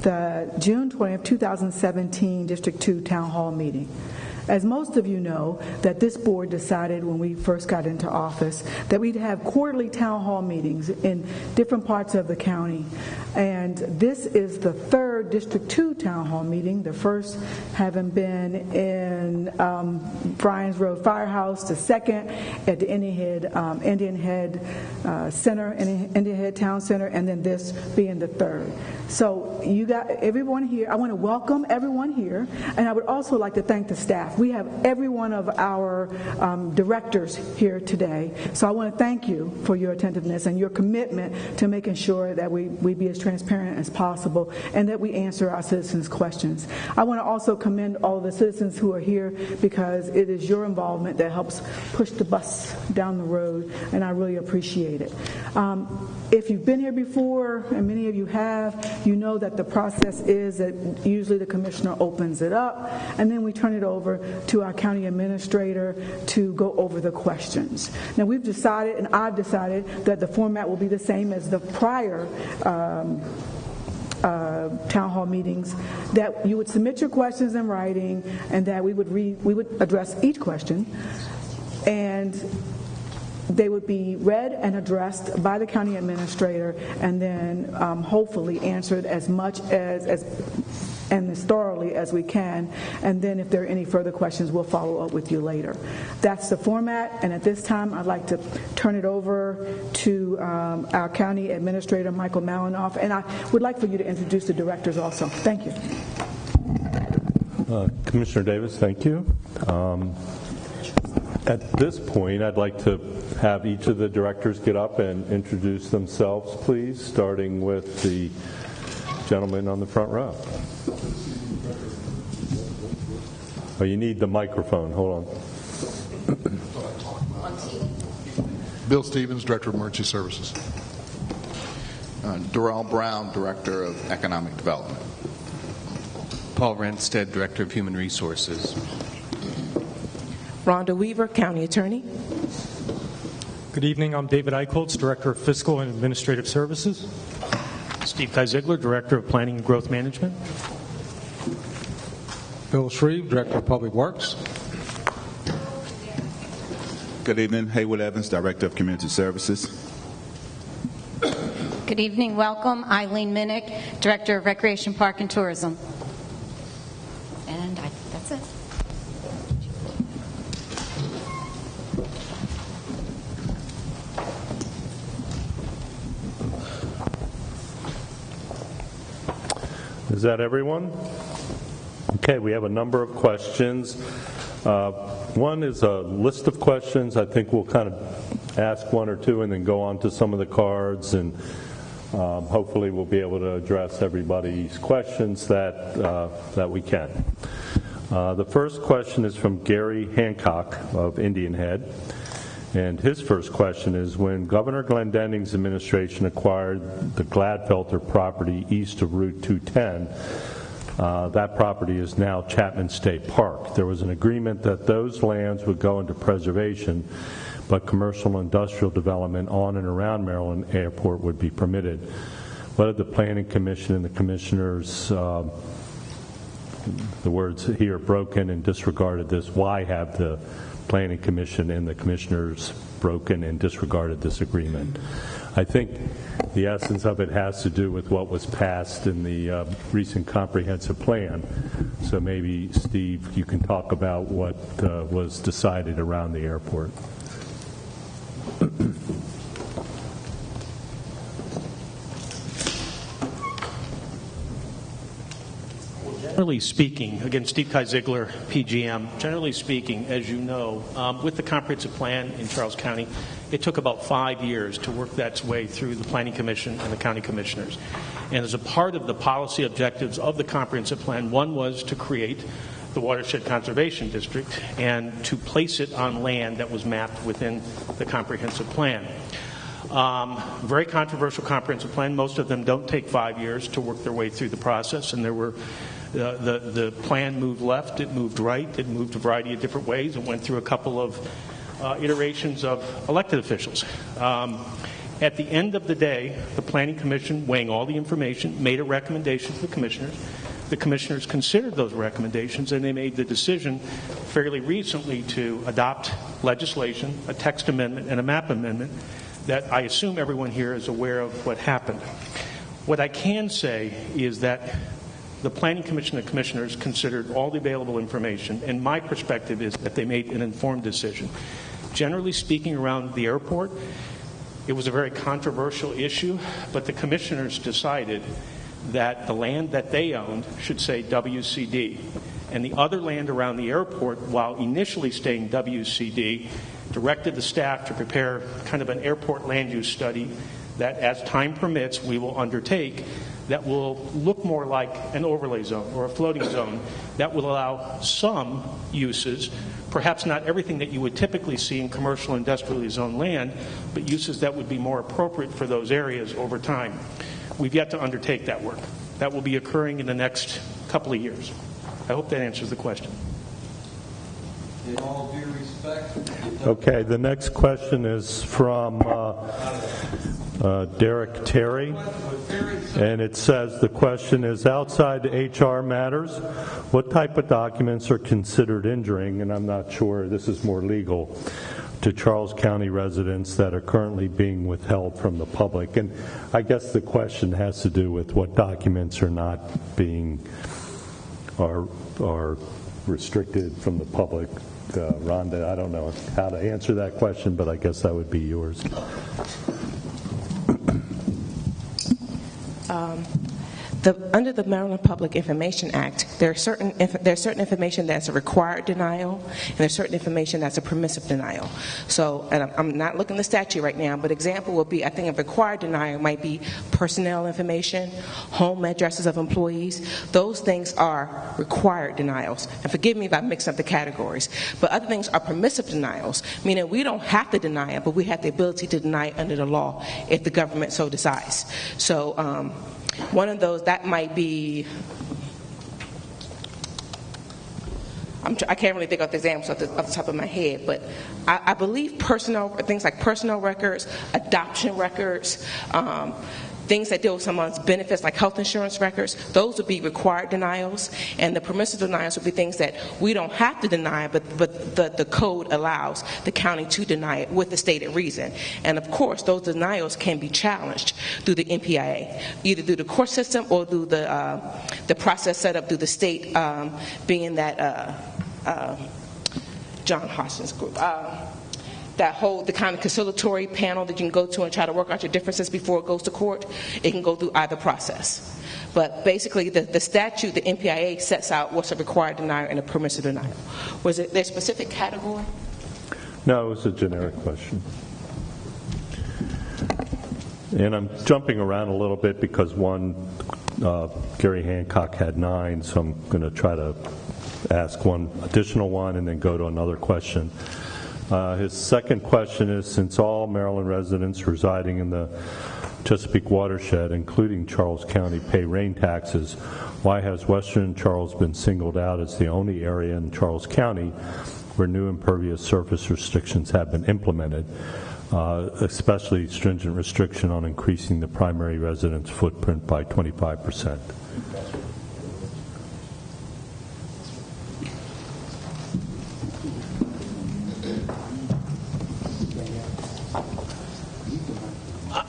the June 20th, 2017 District 2 Town Hall meeting. As most of you know, that this board decided when we first got into office that we'd have quarterly town hall meetings in different parts of the county. And this is the third District 2 town hall meeting, the first having been in Bryan's Road Firehouse, the second at the Indian Head Center, Indian Head Town Center, and then this being the third. So you got everyone here. I want to welcome everyone here, and I would also like to thank the staff. We have every one of our directors here today, so I want to thank you for your attentiveness and your commitment to making sure that we be as transparent as possible and that we answer our citizens' questions. I want to also commend all the citizens who are here because it is your involvement that helps push the bus down the road, and I really appreciate it. If you've been here before, and many of you have, you know that the process is that usually the commissioner opens it up, and then we turn it over to our county administrator to go over the questions. Now we've decided, and I've decided, that the format will be the same as the prior town hall meetings, that you would submit your questions in writing, and that we would address each question, and they would be read and addressed by the county administrator, and then hopefully answered as much and as thoroughly as we can. And then if there are any further questions, we'll follow up with you later. That's the format. And at this time, I'd like to turn it over to our county administrator, Michael Malinoff. And I would like for you to introduce the directors also. Thank you. Commissioner Davis, thank you. At this point, I'd like to have each of the directors get up and introduce themselves, please, starting with the gentleman on the front row. Oh, you need the microphone. Hold on. Bill Stevens, Director of Emergency Services. Darrell Brown, Director of Economic Development. Paul Renstead, Director of Human Resources. Rhonda Weaver, County Attorney. Good evening. I'm David Eichholz, Director of Fiscal and Administrative Services. Steve Kizigler, Director of Planning and Growth Management. Bill Shreve, Director of Public Works. Good evening. Haywood Evans, Director of Community Services. Good evening. Welcome. Eileen Minnick, Director of Recreation, Park, and Tourism. And that's it. Is that everyone? Okay, we have a number of questions. One is a list of questions. I think we'll kind of ask one or two and then go on to some of the cards, and hopefully we'll be able to address everybody's questions that we can. The first question is from Gary Hancock of Indian Head. And his first question is, when Governor Glendenning's administration acquired the Gladfelter property east of Route 210, that property is now Chapman State Park. There was an agreement that those lands would go into preservation, but commercial and industrial development on and around Maryland Airport would be permitted. What did the Planning Commission and the commissioners, the words here, broken and disregarded this? Why have the Planning Commission and the commissioners broken and disregarded this agreement? I think the essence of it has to do with what was passed in the recent comprehensive plan. So maybe, Steve, you can talk about what was decided around the airport. Generally speaking, again, Steve Kizigler, PGM, generally speaking, as you know, with the comprehensive plan in Charles County, it took about 5 years to work that way through the Planning Commission and the county commissioners. And as a part of the policy objectives of the comprehensive plan, one was to create the Watershed Conservation District and to place it on land that was mapped within the comprehensive plan. Very controversial comprehensive plan. Most of them don't take 5 years to work their way through the process, and there were the plan moved left, it moved right, it moved a variety of different ways. It went through a couple of iterations of elected officials. At the end of the day, the Planning Commission, weighing all the information, made a recommendation to the commissioners. The commissioners considered those recommendations, and they made the decision fairly recently to adopt legislation, a text amendment, and a map amendment that I assume everyone here is aware of what happened. What I can say is that the Planning Commission and commissioners considered all the available information, and my perspective is that they made an informed decision. Generally speaking, around the airport, it was a very controversial issue, but the commissioners decided that the land that they owned should say WCD. And the other land around the airport, while initially staying WCD, directed the staff to prepare kind of an airport land use study that, as time permits, we will undertake that will look more like an overlay zone or a floating zone that will allow some uses, perhaps not everything that you would typically see in commercial and industrially zoned land, but uses that would be more appropriate for those areas over time. We've yet to undertake that work. That will be occurring in the next couple of years. I hope that answers the question. In all due respect. Okay, the next question is from Derek Terry, and it says the question is, outside HR matters, what type of documents are considered injuring, and I'm not sure, this is more legal, to Charles County residents that are currently being withheld from the public? And I guess the question has to do with what documents are not being, are restricted from the public. Rhonda, I don't know how to answer that question, but I guess that would be yours. Under the Maryland Public Information Act, there's certain information that's a required denial, and there's certain information that's a permissive denial. So, and I'm not looking at the statute right now, but example would be, I think a required denial might be personnel information, home addresses of employees. Those things are required denials. And forgive me if I mix up the categories. But other things are permissive denials, meaning we don't have to deny it, but we have the ability to deny it under the law if the government so decides. So, one of those, that might be, I can't really think of the examples off the top of my head, but I believe things like personal records, adoption records, things that deal with someone's benefits like health insurance records, those would be required denials, and the permissive denials would be things that we don't have to deny, but the code allows the county to deny it with the stated reason. And of course, those denials can be challenged through the MPIA, either through the court system or through the process set up through the state, being that John Hoskins group. The kind of conciliatory panel that you can go to and try to work out your differences before it goes to court, it can go through either process. But basically, the statute, the MPIA, sets out what's a required denial and a permissive denial. Was it their specific category? No, it was a generic question. And I'm jumping around a little bit because Gary Hancock had 9, so I'm going to try to ask one additional one and then go to another question. His second question is, since all Maryland residents residing in the Chesapeake watershed, including Charles County, pay rain taxes, why has Western Charles been singled out as the only area in Charles County where new impervious surface restrictions have been implemented, especially stringent restriction on increasing the primary residence footprint by 25%?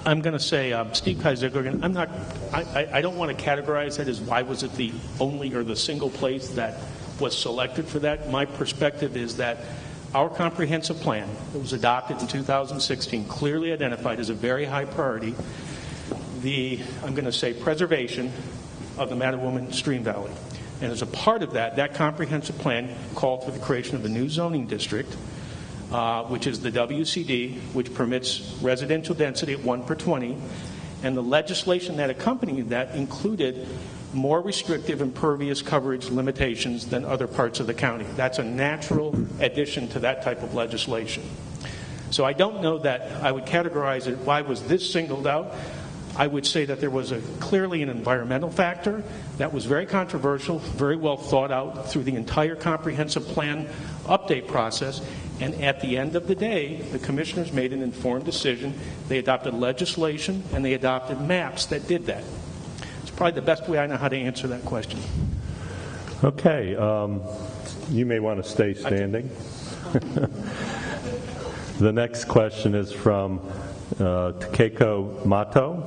I'm going to say, Steve Kizigler, I don't want to categorize that as why was it the only or the single place that was selected for that. My perspective is that our comprehensive plan that was adopted in 2016 clearly identified as a very high priority I'm going to say, preservation of the Mattawoman Stream Valley. And as a part of that comprehensive plan called for the creation of a new zoning district, which is the WCD, which permits residential density at 1 per 20, and the legislation that accompanied that included more restrictive impervious coverage limitations than other parts of the county. That's a natural addition to that type of legislation. So I don't know that I would categorize it, why was this singled out? I would say that there was clearly an environmental factor that was very controversial, very well thought out through the entire comprehensive plan update process, And at the end of the day, the commissioners made an informed decision. They adopted legislation and they adopted maps that did that. It's probably the best way I know how to answer that question. Okay. You may want to stay standing. The next question is from Takeko Mato.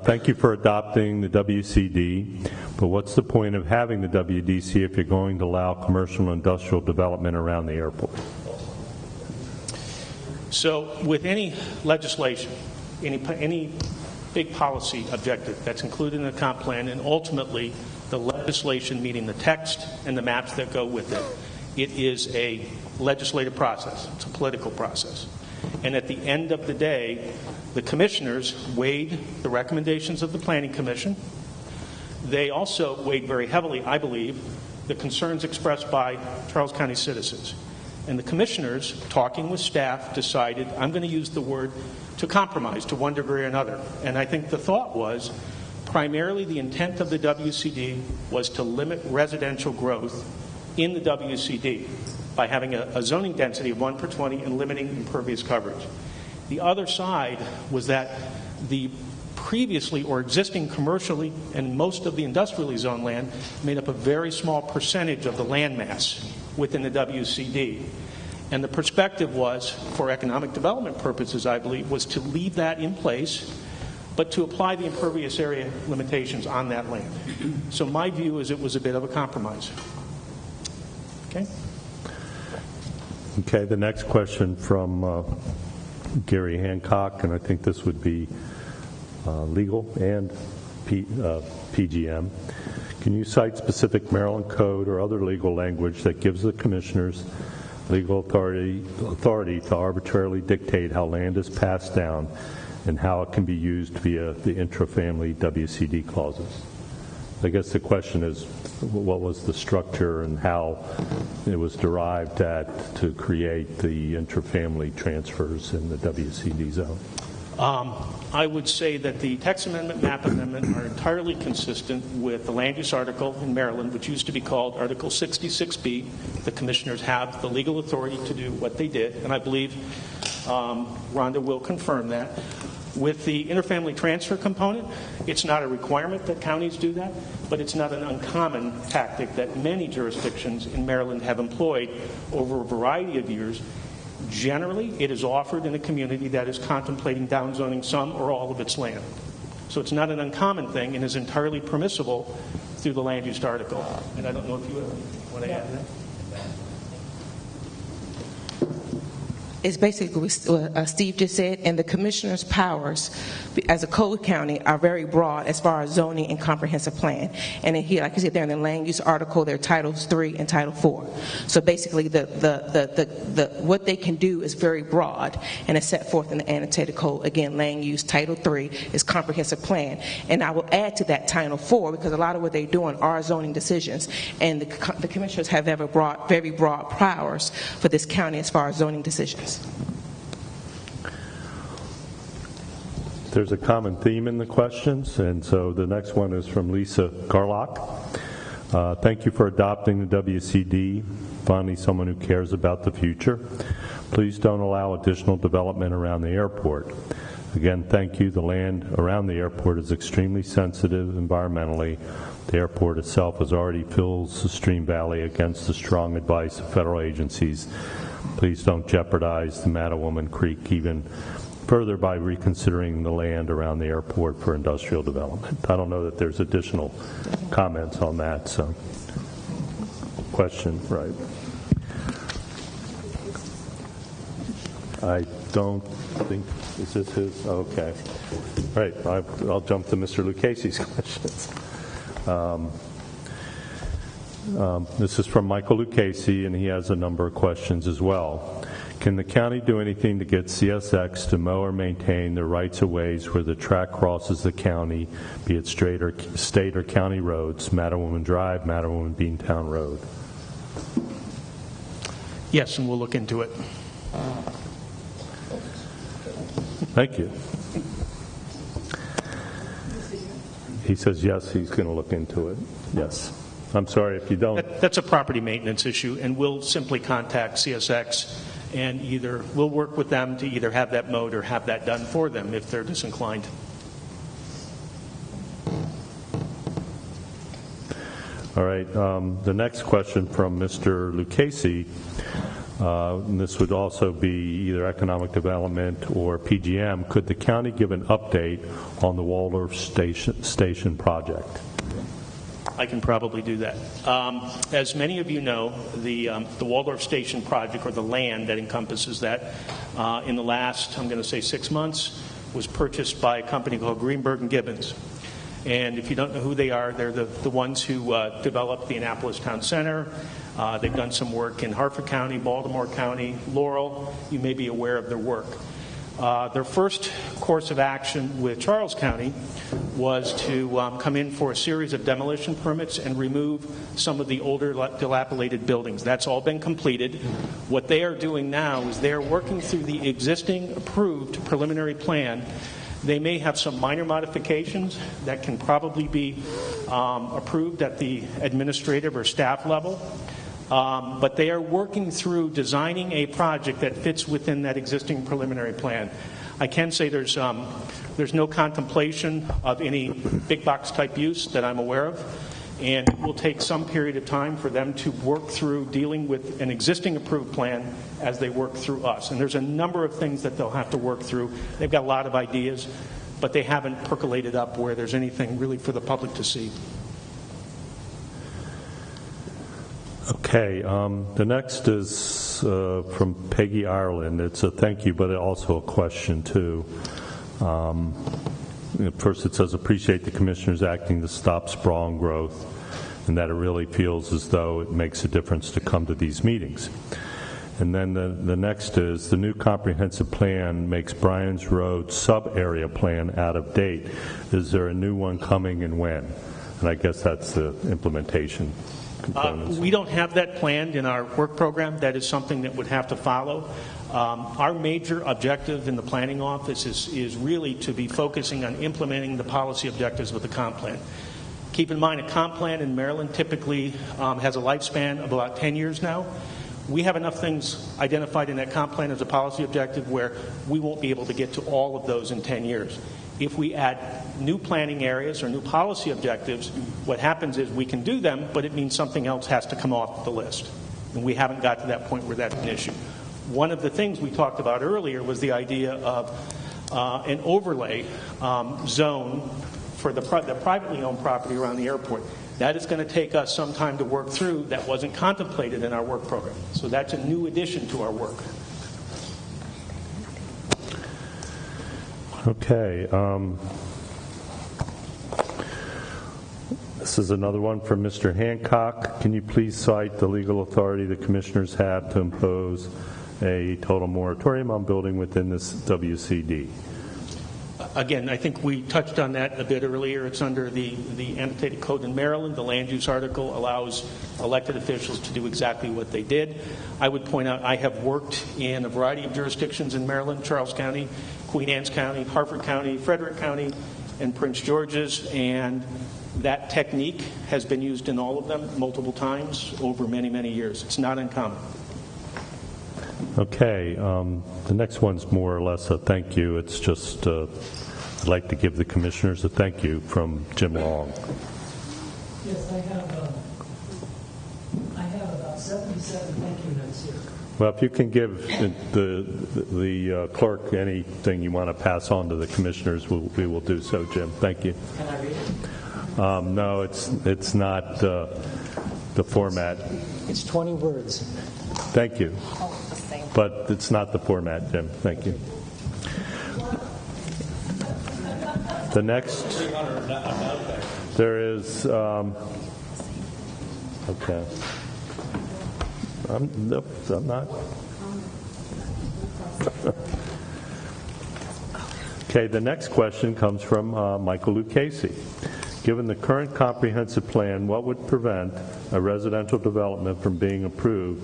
Thank you for adopting the WCD, but what's the point of having the WDC if you're going to allow commercial and industrial development around the airport? So with any legislation, any big policy objective that's included in the comp plan, and ultimately the legislation meeting the text and the maps that go with it, it is a legislative process. It's a political process. And at the end of the day, the commissioners weighed the recommendations of the Planning Commission. They also weighed very heavily, I believe, the concerns expressed by Charles County citizens. And the commissioners, talking with staff, decided, I'm going to use the word to compromise to one degree or another. And I think the thought was, primarily the intent of the WCD was to limit residential growth in the WCD by having a zoning density of 1 per 20 and limiting impervious coverage. The other side was that the previously or existing commercially and most of the industrially zoned land made up a very small percentage of the land mass within the WCD. And the perspective was, for economic development purposes, I believe, was to leave that in place, but to apply the impervious area limitations on that land. So my view is it was a bit of a compromise. Okay? Okay, the next question from Gary Hancock, and I think this would be legal and PGM. Can you cite specific Maryland code or other legal language that gives the commissioners legal authority to arbitrarily dictate how land is passed down and how it can be used via the intra-family WCD clauses? I guess the question is, what was the structure and how it was derived at to create the intra-family transfers in the WCD zone? I would say that the text amendment, map amendment are entirely consistent with the land use article in Maryland, which used to be called Article 66B. The commissioners have the legal authority to do what they did, and I believe Rhonda will confirm that. With the interfamily transfer component, it's not a requirement that counties do that, but it's not an uncommon tactic that many jurisdictions in Maryland have employed over a variety of years. Generally, it is offered in a community that is contemplating downzoning some or all of its land. So it's not an uncommon thing and is entirely permissible through the land use article. And I don't know if you want to add to that. It's basically what Steve just said, and the commissioner's powers as a code county are very broad as far as zoning and comprehensive plan. And in here, like you said, they're in the land use article, they're Titles 3 and Title 4. So basically, the what they can do is very broad, and it's set forth in the annotated code. Again, land use, Title 3 is comprehensive plan. And I will add to that Title 4, because a lot of what they're doing are zoning decisions, and the commissioners have very broad powers for this county as far as zoning decisions. There's a common theme in the questions, and so the next one is from Lisa Garlock. Thank you for adopting the WCD, finally someone who cares about the future. Please don't allow additional development around the airport. Again, thank you. The land around the airport is extremely sensitive environmentally. The airport itself already fills the Stream Valley against the strong advice of federal agencies. Please don't jeopardize the Mattawoman Creek even further by reconsidering the land around the airport for industrial development. I don't know that there's additional comments on that. So, question, right? I don't think, is this his? Oh, okay. Right, I'll jump to Mr. Lucchese's questions. This is from Michael Lucchese, and he has a number of questions as well. Can the county do anything to get CSX to mow or maintain the rights-of-ways where the track crosses the county, be it state or county roads, Mattawoman Drive, Mattawoman Beantown Road? Yes, and we'll look into it. Thank you. He says yes, he's going to look into it. Yes. I'm sorry if you don't. That's a property maintenance issue, and we'll simply contact CSX, and either we'll work with them to either have that mowed or have that done for them if they're disinclined. All right. The next question from Mr. Lucchese, and this would also be either economic development or PGM. Could the county give an update on the Waldorf Station project? I can probably do that. As many of you know, the Waldorf Station project, or the land that encompasses that, in the last, I'm going to say 6 months, was purchased by a company called Greenberg and Gibbons. And if you don't know who they are, they're the ones who developed the Annapolis Town Center. They've done some work in Harford County, Baltimore County, Laurel. You may be aware of their work. Their first course of action with Charles County was to come in for a series of demolition permits and remove some of the older dilapidated buildings. That's all been completed. What they are doing now is they're working through the existing approved preliminary plan. They may have some minor modifications that can probably be approved at the administrative or staff level. But they are working through designing a project that fits within that existing preliminary plan. I can say there's no contemplation of any big box type use that I'm aware of, and it will take some period of time for them to work through dealing with an existing approved plan as they work through us. And there's a number of things that they'll have to work through. They've got a lot of ideas, but they haven't percolated up where there's anything really for the public to see. Okay, the next is from Peggy Ireland. It's a thank you, but also a question, too. First, it says, appreciate the commissioners acting to stop sprawling growth, and that it really feels as though it makes a difference to come to these meetings. And then the next is, the new comprehensive plan makes Bryan's Road sub-area plan out of date. Is there a new one coming, and when? And I guess that's the implementation. We don't have that planned in our work program. That is something that would have to follow. Our major objective in the planning office is really to be focusing on implementing the policy objectives of the comp plan. Keep in mind, a comp plan in Maryland typically has a lifespan of about 10 years now. We have enough things identified in that comp plan as a policy objective where we won't be able to get to all of those in 10 years. If we add new planning areas or new policy objectives, what happens is we can do them, but it means something else has to come off the list. And we haven't got to that point where that's an issue. One of the things we talked about earlier was the idea of an overlay zone for the privately owned property around the airport. That is going to take us some time to work through. That wasn't contemplated in our work program. So that's a new addition to our work. Okay. This is another one from Mr. Hancock. Can you please cite the legal authority the commissioners have to impose a total moratorium on building within this WCD? Again, I think we touched on that a bit earlier. It's under the annotated code in Maryland. The land use article allows elected officials to do exactly what they did. I would point out I have worked in a variety of jurisdictions in Maryland: Charles County, Queen Anne's County, Harford County, Frederick County, and Prince George's, and that technique has been used in all of them multiple times over many, many years. It's not uncommon. Okay. The next one's more or less a thank you. It's just I'd like to give the commissioners a thank you from Jim Long. Yes, I have about 77 thank you notes here. Well, if you can give the clerk anything you want to pass on to the commissioners, we will do so, Jim. Thank you. Can I read it? No, it's not the format. It's 20 words. Thank you. But it's not the format, Jim. Thank you. The next, there is, okay. Nope, I'm not. Okay, the next question comes from Michael Lucchese. Given the current comprehensive plan, what would prevent a residential development from being approved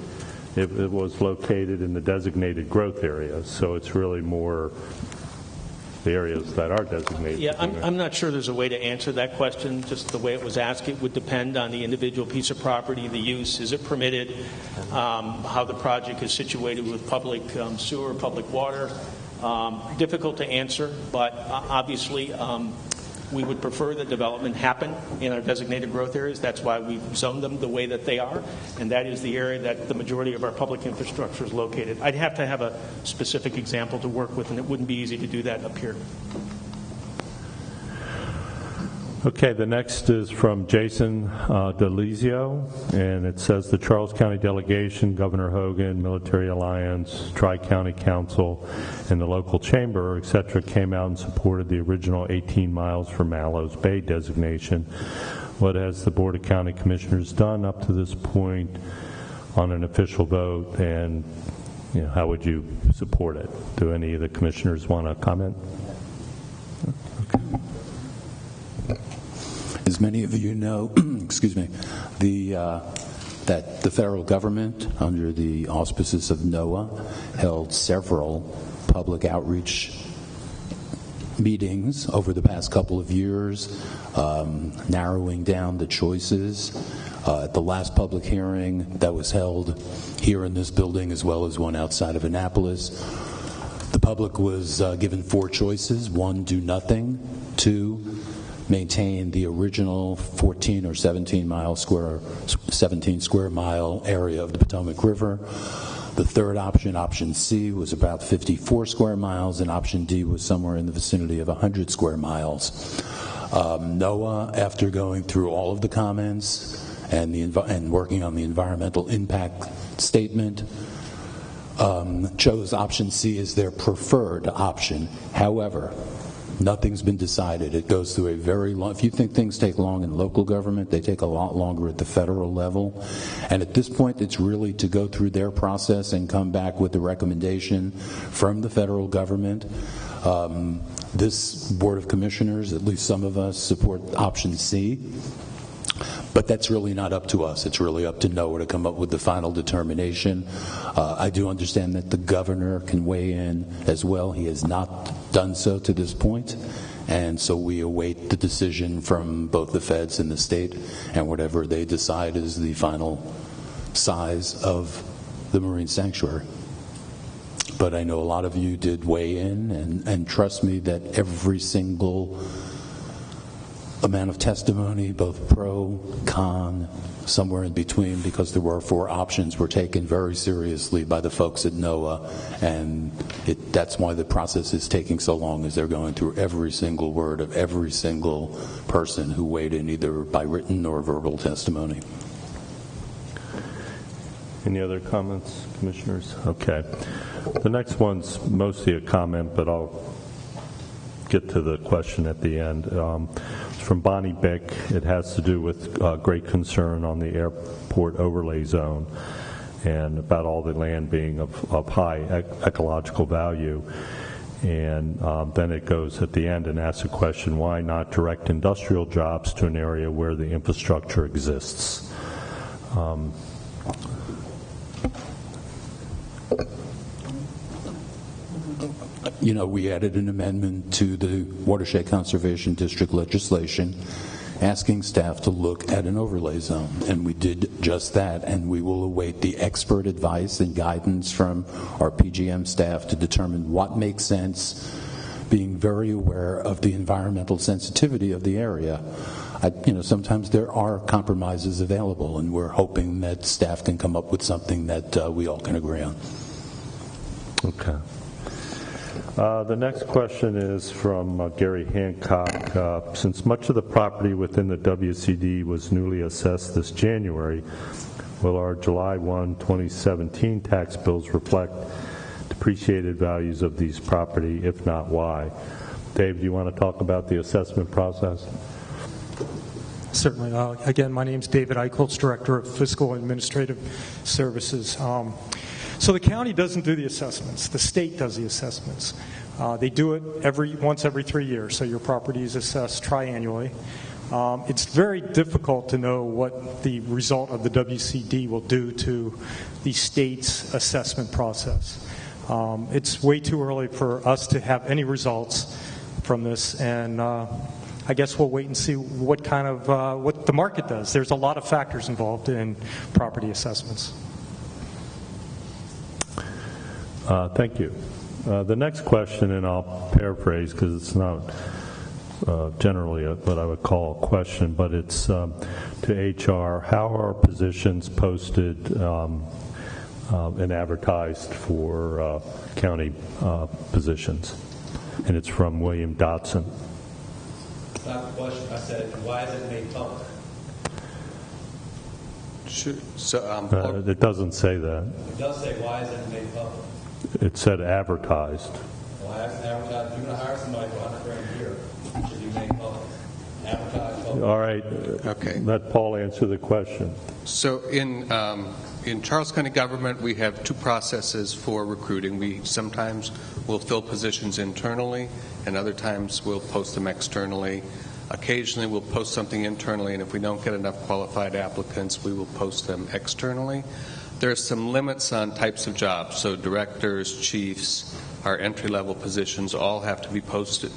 if it was located in the designated growth area? So it's really more the areas that are designated. Yeah, I'm not sure there's a way to answer that question. Just the way it was asked, it would depend on the individual piece of property, the use, is it permitted, how the project is situated with public sewer, public water. Difficult to answer, but obviously we would prefer that development happen in our designated growth areas. That's why we've zoned them the way that they are, and that is the area that the majority of our public infrastructure is located. I'd have to have a specific example to work with, and it wouldn't be easy to do that up here. Okay, the next is from Jason DeLizio, and it says the Charles County delegation, Governor Hogan, Military Alliance, Tri-County Council, and the local chamber, etc., came out and supported the original 18 miles for Mallows Bay designation. What has the Board of County Commissioners done up to this point on an official vote, and how would you support it? Do any of the commissioners want to comment? Okay. As many of you know, excuse me, that the federal government, under the auspices of NOAA, held several public outreach meetings over the past couple of years, narrowing down the choices. At the last public hearing that was held here in this building, as well as one outside of Annapolis, the public was given 4 choices. 1, do nothing. 2, maintain the original 14 or 17 square mile area of the Potomac River. The third option, option C, was about 54 square miles, and option D was somewhere in the vicinity of 100 square miles. NOAA, after going through all of the comments and working on the environmental impact statement, chose option C as their preferred option. However, nothing's been decided. It goes through a very long, if you think things take long in local government, they take a lot longer at the federal level. And at this point, it's really to go through their process and come back with a recommendation from the federal government. This Board of Commissioners, at least some of us, support option C. But that's really not up to us. It's really up to NOAA to come up with the final determination. I do understand that the governor can weigh in as well. He has not done so to this point, and so we await the decision from both the feds and the state, and whatever they decide is the final size of the marine sanctuary. But I know a lot of you did weigh in, and trust me that every single amount of testimony, both pro, con, somewhere in between, because there were 4 options, were taken very seriously by the folks at NOAA, and that's why the process is taking so long, as they're going through every single word of every single person who weighed in, either by written or verbal testimony. Any other comments, commissioners? Okay. The next one's mostly a comment, but I'll get to the question at the end. From Bonnie Bick. It has to do with great concern on the airport overlay zone and about all the land being of high ecological value. And then it goes at the end and asks a question, why not direct industrial jobs to an area where the infrastructure exists? We added an amendment to the Watershed Conservation District legislation asking staff to look at an overlay zone, and we did just that, and we will await the expert advice and guidance from our PGM staff to determine what makes sense, being very aware of the environmental sensitivity of the area. Sometimes there are compromises available, and we're hoping that staff can come up with something that we all can agree on. Okay. The next question is from Gary Hancock. Since much of the property within the WCD was newly assessed this January, will our July 1, 2017 tax bills reflect depreciated values of these property? If not, why? Dave, do you want to talk about the assessment process? Certainly. Again, my name is David Eichholz, Director of Fiscal and Administrative Services. So the county doesn't do the assessments. The state does the assessments. They do it once every 3 years, so your property is assessed triannually. It's very difficult to know what the result of the WCD will do to the state's assessment process. It's way too early for us to have any results. from this, and I guess we'll wait and see what kind of what the market does. There's a lot of factors involved in property assessments. Thank you. The next question, and I'll paraphrase because it's not generally what I would call a question, but it's to HR. How are positions posted and advertised for county positions? And it's from William Dotson. It's not a question. I said, why is it made public? Sure. So, It doesn't say that. It does say, why is it made public? It said advertised. Well, I asked advertise. If you're going to hire somebody for $100,000 a year, it should be made public. Advertise public. All right. Okay. Let Paul answer the question. So in Charles County government, we have two processes for recruiting. We sometimes will fill positions internally, and other times we'll post them externally. Occasionally we'll post something internally, and if we don't get enough qualified applicants, we will post them externally. There are some limits on types of jobs. So directors, chiefs, our entry-level positions all have to be posted.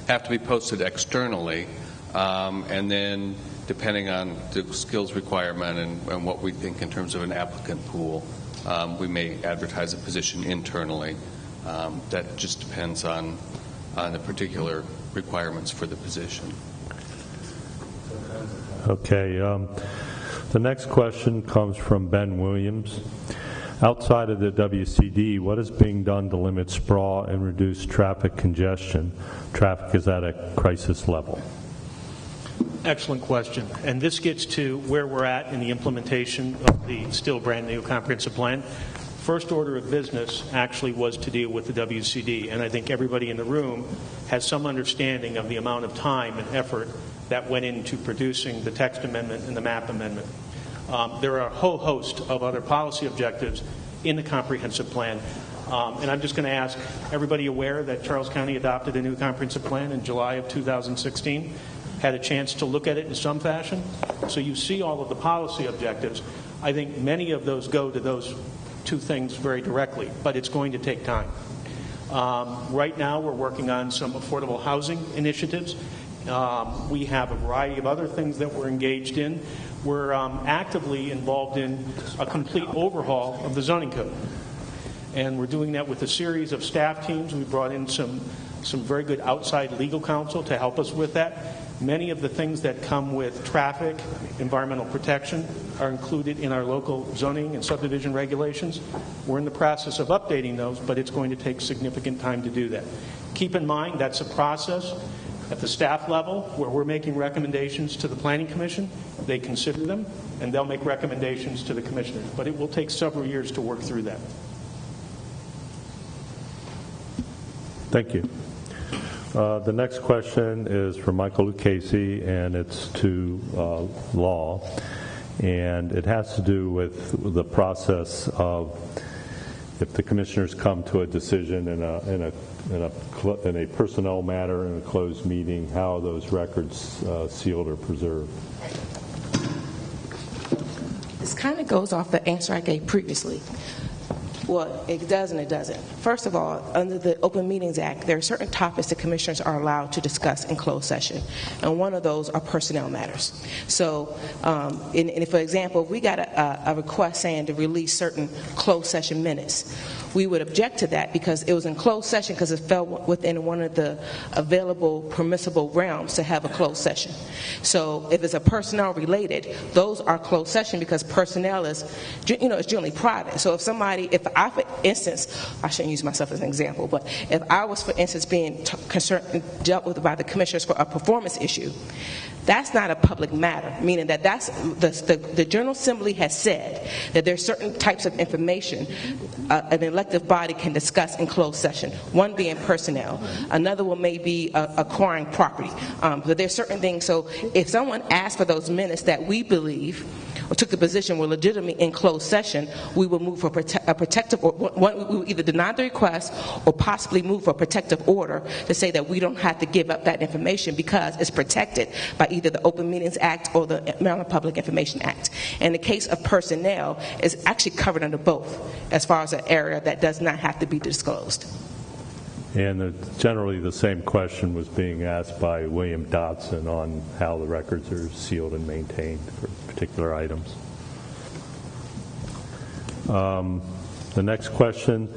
Have to be posted externally, and then depending on the skills requirement and what we think in terms of an applicant pool, we may advertise a position internally. That just depends on the particular requirements for the position. Okay. The next question comes from Ben Williams. Outside of the WCD, what is being done to limit sprawl and reduce traffic congestion? Traffic is at a crisis level. Excellent question. And this gets to where we're at in the implementation of the still brand new comprehensive plan. First order of business actually was to deal with the WCD, and I think everybody in the room has some understanding of the amount of time and effort that went into producing the text amendment and the map amendment. There are a whole host of other policy objectives in the comprehensive plan, and I'm just going to ask everybody aware that Charles County adopted a new comprehensive plan in July of 2016, had a chance to look at it in some fashion. So you see all of the policy objectives. I think many of those go to those two things very directly, but it's going to take time. Right now we're working on some affordable housing initiatives. We have a variety of other things that we're engaged in. We're actively involved in a complete overhaul of the zoning code. And we're doing that with a series of staff teams. We brought in some very good outside legal counsel to help us with that. Many of the things that come with traffic, environmental protection, are included in our local zoning and subdivision regulations. We're in the process of updating those, but it's going to take significant time to do that. Keep in mind that's a process at the staff level where we're making recommendations to the Planning Commission. They consider them, and they'll make recommendations to the commissioners. But it will take several years to work through that. Thank you. The next question is from Michael Lucchese, and it's to law, and it has to do with the process of if the commissioners come to a decision in a personnel matter in a closed meeting, how are those records sealed or preserved? This kind of goes off the answer I gave previously. Well, it does and it doesn't. First of all, under the Open Meetings Act, there are certain topics the commissioners are allowed to discuss in closed session, and one of those are personnel matters. So, for example, if we got a request saying to release certain closed session minutes, we would object to that because it was in closed session because it fell within one of the available permissible realms to have a closed session. So if it's a personnel related, those are closed session because personnel is, it's generally private. So if I, for instance, I shouldn't use myself as an example, but if I was, for instance, being dealt with by the commissioners for a performance issue, that's not a public matter, meaning that the General Assembly has said that there's certain types of information an elective body can discuss in closed session, one being personnel, another one may be acquiring property. But there's certain things, so if someone asks for those minutes that we believe or took the position were legitimately in closed session, we will move for a protective, or we will either deny the request or possibly move for a protective order to say that we don't have to give up that information because it's protected by either the Open Meetings Act or the Maryland Public Information Act. In the case of personnel, it's actually covered under both as far as an area that does not have to be disclosed. And generally the same question was being asked by William Dotson on how the records are sealed and maintained for particular items. The next question,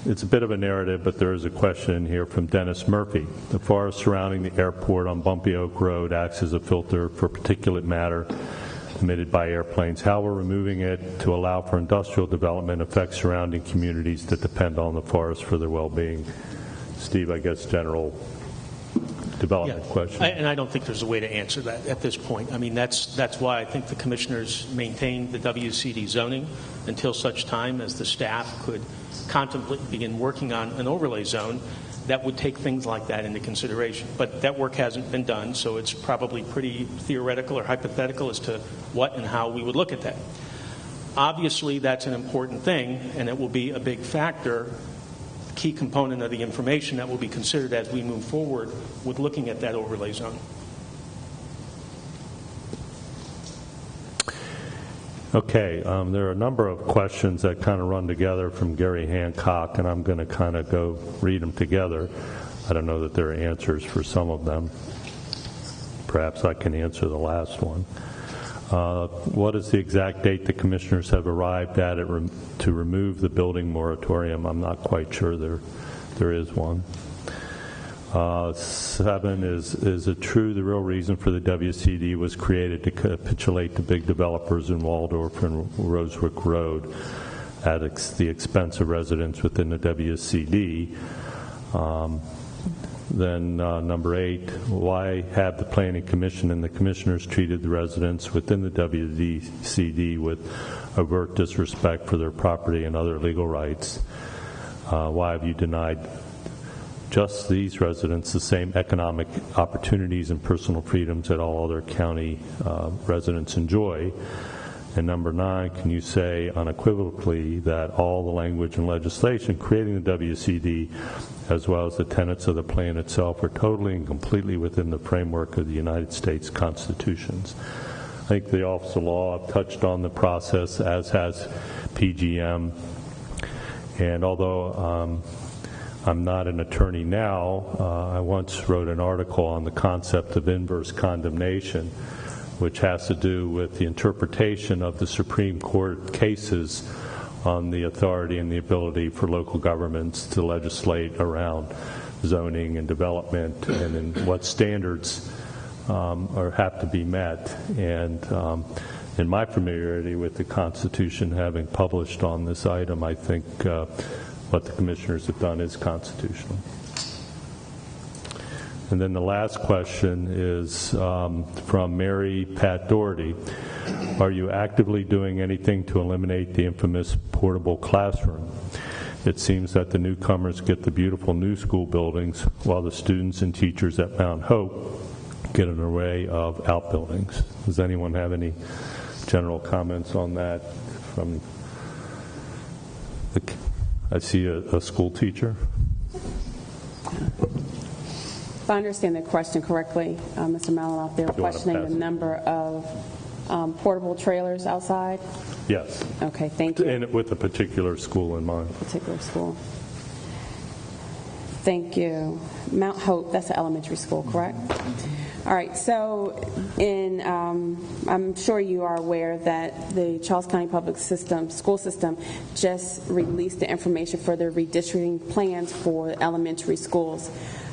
it's a bit of a narrative, but there is a question here from Dennis Murphy. The forest surrounding the airport on Bumpy Oak Road acts as a filter for particulate matter emitted by airplanes. How we're removing it to allow for industrial development affects surrounding communities that depend on the forest for their well-being. Steve, I guess general development question. And I don't think there's a way to answer that at this point. I mean, that's why I think the commissioners maintain the WCD zoning until such time as the staff could begin working on an overlay zone that would take things like that into consideration. But that work hasn't been done, so it's probably pretty theoretical or hypothetical as to what and how we would look at that. Obviously, that's an important thing, and it will be a big factor, key component of the information that will be considered as we move forward with looking at that overlay zone. Okay, there are a number of questions that kind of run together from Gary Hancock, and I'm going to kind of go read them together. I don't know that there are answers for some of them. Perhaps I can answer the last one. What is the exact date the commissioners have arrived at to remove the building moratorium? I'm not quite sure there is one. 7, is it true the real reason for the WCD was created to capitulate to big developers in Waldorf and Rosewicke Road at the expense of residents within the WCD? Then number 8, why have the Planning Commission and the commissioners treated the residents within the WCD with overt disrespect for their property and other legal rights? Why have you denied just these residents the same economic opportunities and personal freedoms that all other county residents enjoy? And number 9, can you say unequivocally that all the language and legislation creating the WCD, as well as the tenets of the plan itself, are totally and completely within the framework of the United States Constitutions? I think the Office of Law touched on the process, as has PGM. And although I'm not an attorney now, I once wrote an article on the concept of inverse condemnation, which has to do with the interpretation of the Supreme Court cases on the authority and the ability for local governments to legislate around zoning and development and in what standards have to be met. And in my familiarity with the Constitution, having published on this item, I think what the commissioners have done is constitutional. And then the last question is from Mary Pat Doherty. Are you actively doing anything to eliminate the infamous portable classroom? It seems that the newcomers get the beautiful new school buildings, while the students and teachers at Mount Hope get an array of outbuildings. Does anyone have any general comments on that? I see a school teacher. If I understand the question correctly, Mr. Malinoff, they're questioning the number of portable trailers outside? Yes. Okay, thank you. And with a particular school in mind. Particular school. Thank you. Mount Hope, that's an elementary school, correct? All right, so I'm sure you are aware that the Charles County Public School System just released the information for their redistricting plans for elementary schools.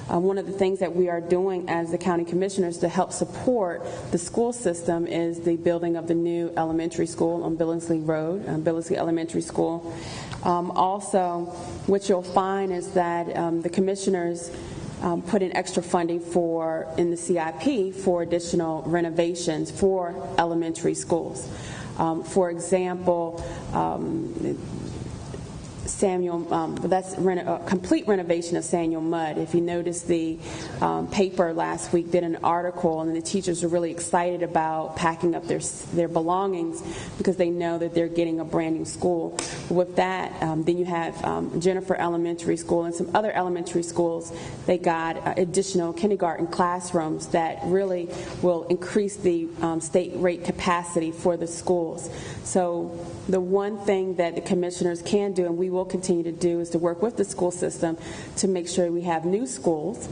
One of the things that we are doing as the county commissioners to help support the school system is the building of the new elementary school on Billingsley Road, Billingsley Elementary School. Also, what you'll find is that the commissioners put in extra funding in the CIP for additional renovations for elementary schools. For example, that's a complete renovation of Samuel Mudd. If you notice, the paper last week did an article, and the teachers are really excited about packing up their belongings because they know that they're getting a brand new school. With that, then you have Jennifer Elementary School and some other elementary schools. They got additional kindergarten classrooms that really will increase the state rate capacity for the schools. So the one thing that the commissioners can do, and we will will continue to do is to work with the school system to make sure we have new schools.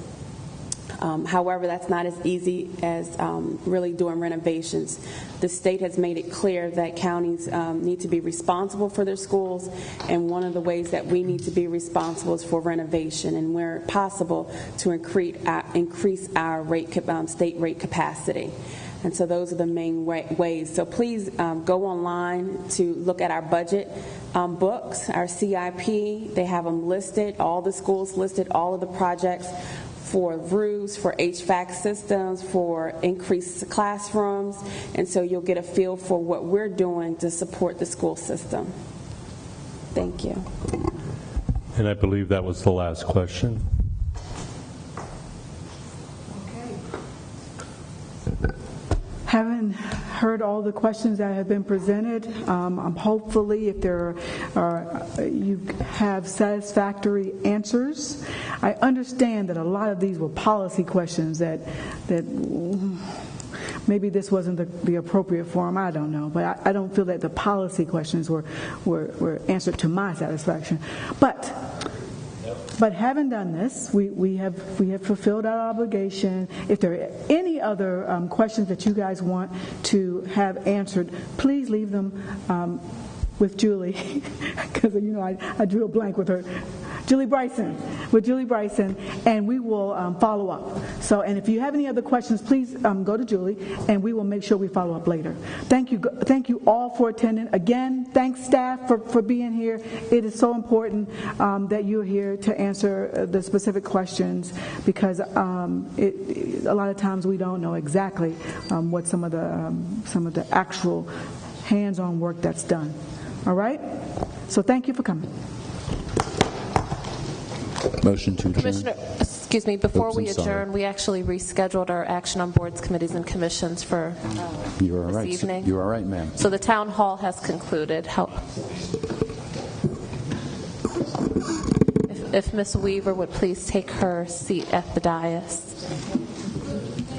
However, that's not as easy as really doing renovations. The state has made it clear that counties need to be responsible for their schools, and one of the ways that we need to be responsible is for renovation, and where possible to increase our state rate capacity. And so those are the main ways. So please go online to look at our budget books, our CIP. They have them listed, all the schools listed, all of the projects for roofs, for HVAC systems, for increased classrooms. And so you'll get a feel for what we're doing to support the school system. Thank you. And I believe that was the last question. Having heard all the questions that have been presented, hopefully if there are, you have satisfactory answers. I understand that a lot of these were policy questions that maybe this wasn't the appropriate forum, I don't know, but I don't feel that the policy questions were answered to my satisfaction. But having done this, we have fulfilled our obligation. If there are any other questions that you guys want to have answered, please leave them with Julie, because I drew a blank with her. Julie Bryson, and we will follow up. So, and if you have any other questions, please go to Julie, and we will make sure we follow up later. Thank you all for attending. Again, thanks staff for being here. It is so important that you're here to answer the specific questions, because a lot of times we don't know exactly what some of the actual hands-on work that's done. All right? So thank you for coming. Motion to adjourn. Commissioner, excuse me, before we sorry. adjourn, we actually rescheduled our action on boards, committees, and commissions for this evening. You're all right, ma'am. So the town hall has concluded. If Ms. Weaver would please take her seat at the dais.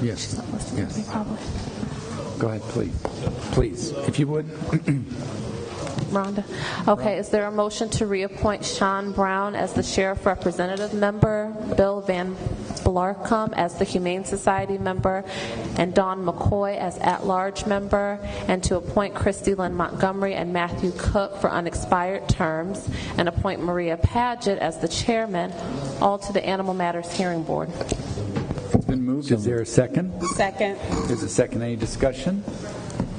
Yes. Yes. Go ahead, please. Please, if you would. Rhonda. Okay, is there a motion to reappoint Sean Brown as the Sheriff Representative member, Bill Van Blarcom as the Humane Society member, and Dawn McCoy as at-large member, and to appoint Christy Lynn Montgomery and Matthew Cook for unexpired terms, and appoint Maria Padgett as the chairman, all to the Animal Matters Hearing Board? It's been moved. Is there a second? Second. There's a second. Any discussion?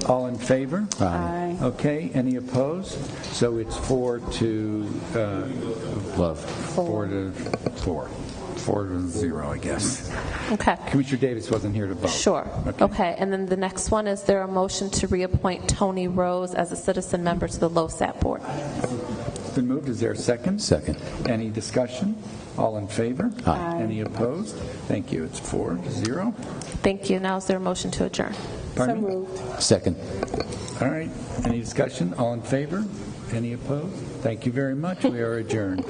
All in favor? Aye. Okay. Any opposed? So it's 4 to 0, I guess. Okay. Commissioner Davis wasn't here to vote. Sure. Okay. And then the next one, is there a motion to reappoint Tony Rose as a citizen member to the LoSAP board? It's been moved. Is there a second? Second. Any discussion? All in favor? Aye. Any opposed? Thank you. It's 4 to 0. Thank you. Now is there a motion to adjourn? Pardon So me? moved. Second. All right. Any discussion? All in favor? Any opposed? Thank you very much. We are adjourned.